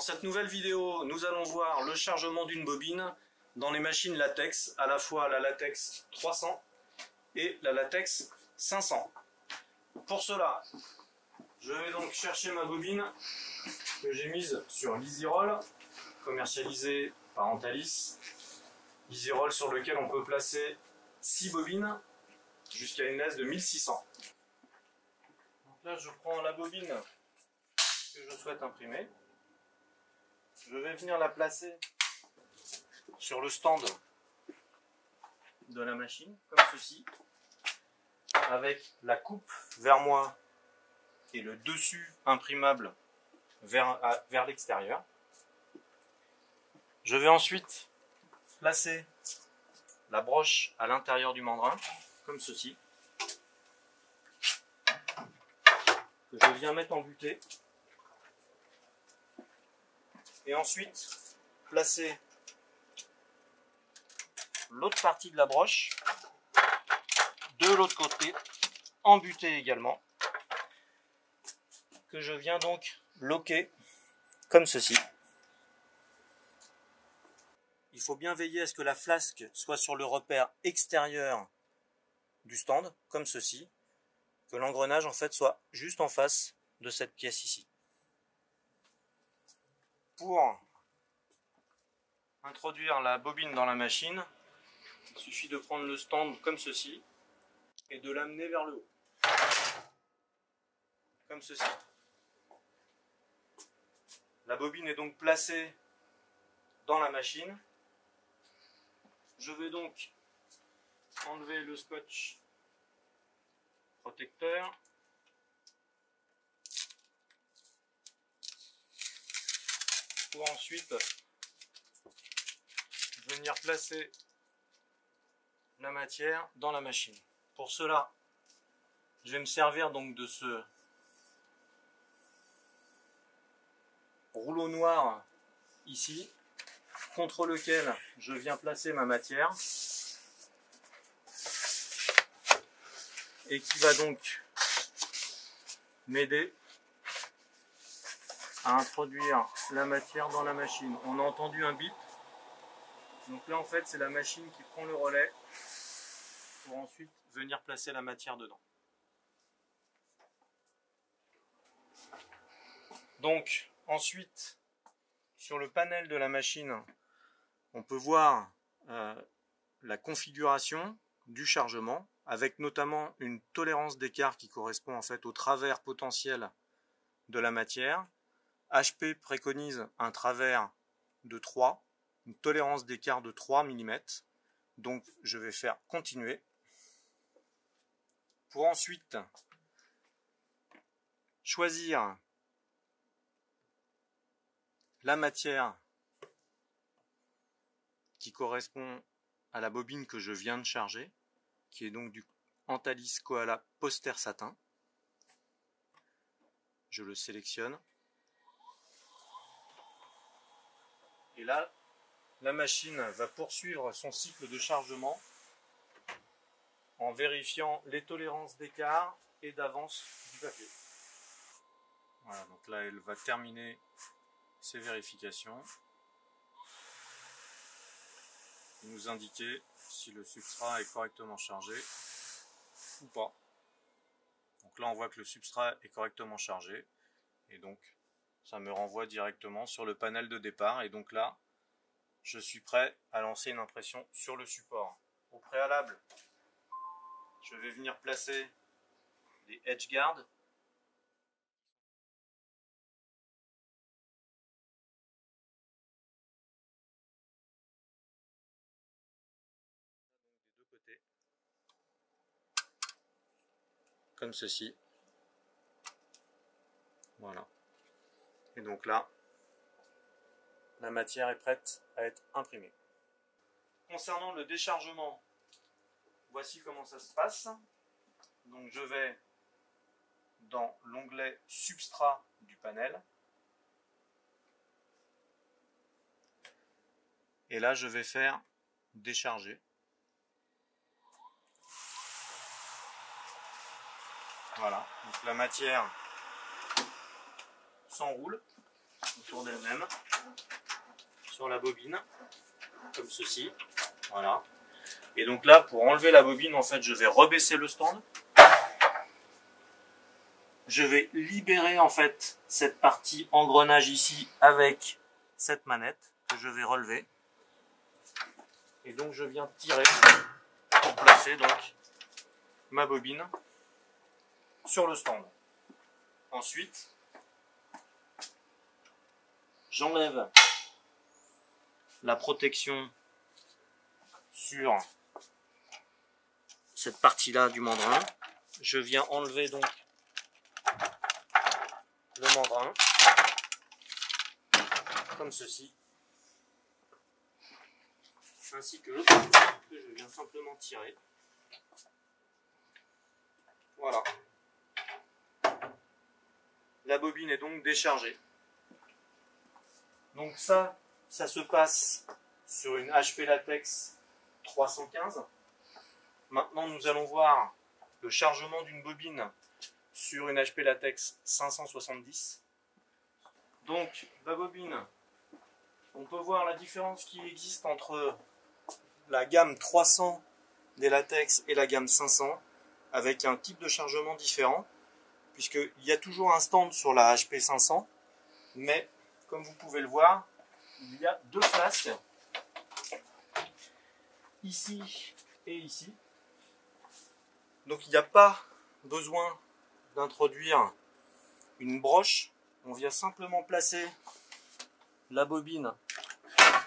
cette nouvelle vidéo, nous allons voir le chargement d'une bobine dans les machines latex, à la fois la latex 300 et la latex 500. Pour cela, je vais donc chercher ma bobine que j'ai mise sur l'EasyRoll, commercialisée par Antalis. EasyRoll sur lequel on peut placer 6 bobines jusqu'à une laisse de 1600. Donc là, je prends la bobine que je souhaite imprimer. Je vais venir la placer sur le stand de la machine, comme ceci, avec la coupe vers moi et le dessus imprimable vers l'extérieur. Je vais ensuite placer la broche à l'intérieur du mandrin, comme ceci, que je viens mettre en butée. Et ensuite, placer l'autre partie de la broche de l'autre côté, en butée également, que je viens donc loquer comme ceci. Il faut bien veiller à ce que la flasque soit sur le repère extérieur du stand, comme ceci, que l'engrenage en fait soit juste en face de cette pièce ici. Pour introduire la bobine dans la machine, il suffit de prendre le stand comme ceci et de l'amener vers le haut, comme ceci. La bobine est donc placée dans la machine. Je vais donc enlever le scotch protecteur. Pour ensuite venir placer la matière dans la machine. Pour cela, je vais me servir donc de ce rouleau noir ici, contre lequel je viens placer ma matière et qui va donc m'aider à introduire la matière dans la machine. On a entendu un bip, donc là en fait c'est la machine qui prend le relais pour ensuite venir placer la matière dedans. Donc ensuite, sur le panel de la machine, on peut voir la configuration du chargement, avec notamment une tolérance d'écart qui correspond en fait au travers potentiel de la matière. HP préconise un travers de 3, une tolérance d'écart de 3 mm. Donc je vais faire continuer. Pour ensuite choisir la matière qui correspond à la bobine que je viens de charger, qui est donc du Antalis Koala Poster Satin. Je le sélectionne. Et là, la machine va poursuivre son cycle de chargement en vérifiant les tolérances d'écart et d'avance du papier. Voilà, donc là, elle va terminer ses vérifications. Nous indiquer si le substrat est correctement chargé ou pas. Donc là, on voit que le substrat est correctement chargé. Et donc, ça me renvoie directement sur le panel de départ. Et donc là, je suis prêt à lancer une impression sur le support. Au préalable, je vais venir placer des edge guards. Des deux côtés. Comme ceci. Voilà. Et donc là, la matière est prête à être imprimée. Concernant le déchargement, voici comment ça se passe. Donc je vais dans l'onglet substrat du panel. Et là, je vais faire décharger. Voilà, donc la matière s'enroule. autour d'elle-même sur la bobine, comme ceci. Voilà. Et donc là, pour enlever la bobine, en fait, je vais rebaisser le stand. Je vais libérer en fait cette partie engrenage ici avec cette manette que je vais relever. Et donc je viens tirer pour placer donc ma bobine sur le stand. Ensuite, j'enlève la protection sur cette partie-là du mandrin. Je viens enlever donc le mandrin, comme ceci, ainsi que l'autre partie que je viens simplement tirer. Voilà. La bobine est donc déchargée. Donc ça se passe sur une HP Latex 315. Maintenant, nous allons voir le chargement d'une bobine sur une HP Latex 570. Donc, la bobine, on peut voir la différence qui existe entre la gamme 300 des Latex et la gamme 500, avec un type de chargement différent, puisqu'il y a toujours un stand sur la HP 500, mais comme vous pouvez le voir, il y a deux flasques, ici et ici. Donc il n'y a pas besoin d'introduire une broche, on vient simplement placer la bobine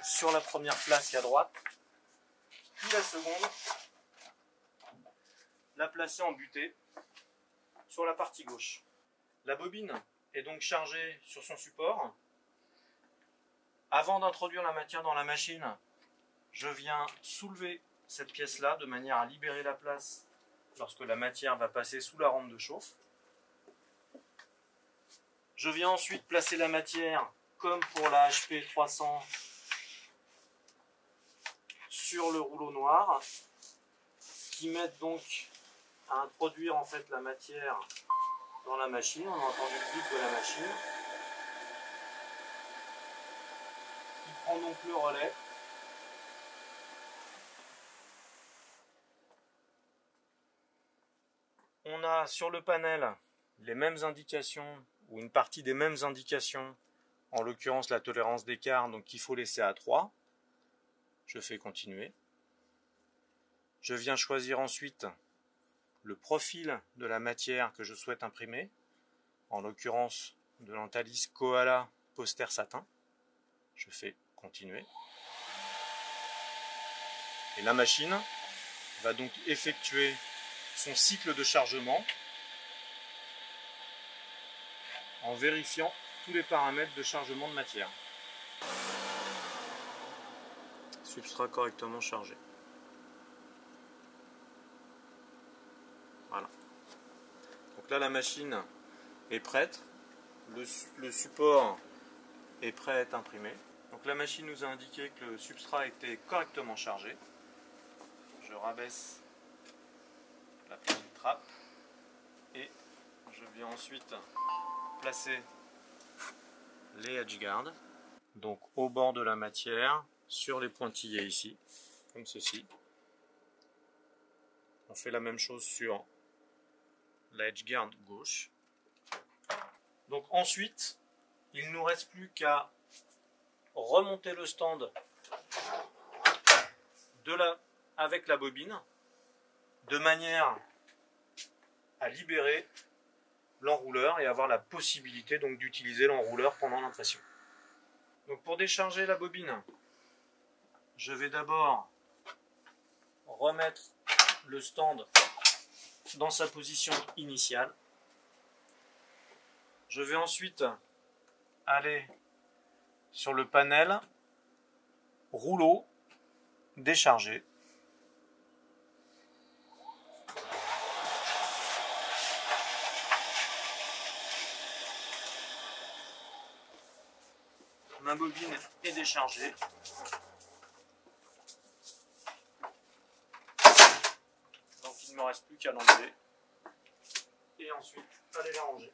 sur la première flasque à droite, puis la seconde, la placer en butée sur la partie gauche. La bobine est donc chargée sur son support. Avant d'introduire la matière dans la machine, je viens soulever cette pièce-là de manière à libérer la place lorsque la matière va passer sous la rampe de chauffe. Je viens ensuite placer la matière, comme pour la HP 300, sur le rouleau noir, qui m'aide donc à introduire en fait la matière dans la machine. On a entendu le bip de la machine, qui prend donc le relais. On a sur le panel les mêmes indications, ou une partie des mêmes indications, en l'occurrence la tolérance d'écart, donc qu'il faut laisser à 3. Je fais continuer. Je viens choisir ensuite le profil de la matière que je souhaite imprimer, en l'occurrence de l'Antalis Koala Poster Satin. Je fais continuer. Et la machine va donc effectuer son cycle de chargement en vérifiant tous les paramètres de chargement de matière. Substrat correctement chargé. Voilà. Donc là la machine est prête, le support est prêt à être imprimé. Donc la machine nous a indiqué que le substrat était correctement chargé. Je rabaisse la petite trappe et je viens ensuite placer les edge guards, donc au bord de la matière, sur les pointillés ici, comme ceci. On fait la même chose sur la edge guard gauche. Donc ensuite, il ne nous reste plus qu'à remonter le stand avec la bobine, de manière à libérer l'enrouleur et avoir la possibilité donc d'utiliser l'enrouleur pendant l'impression. Donc pour décharger la bobine, je vais d'abord remettre le stand dans sa position initiale. Je vais ensuite aller sur le panel rouleau déchargé. Ma bobine est déchargée. Donc il ne me reste plus qu'à l'enlever et ensuite aller la ranger.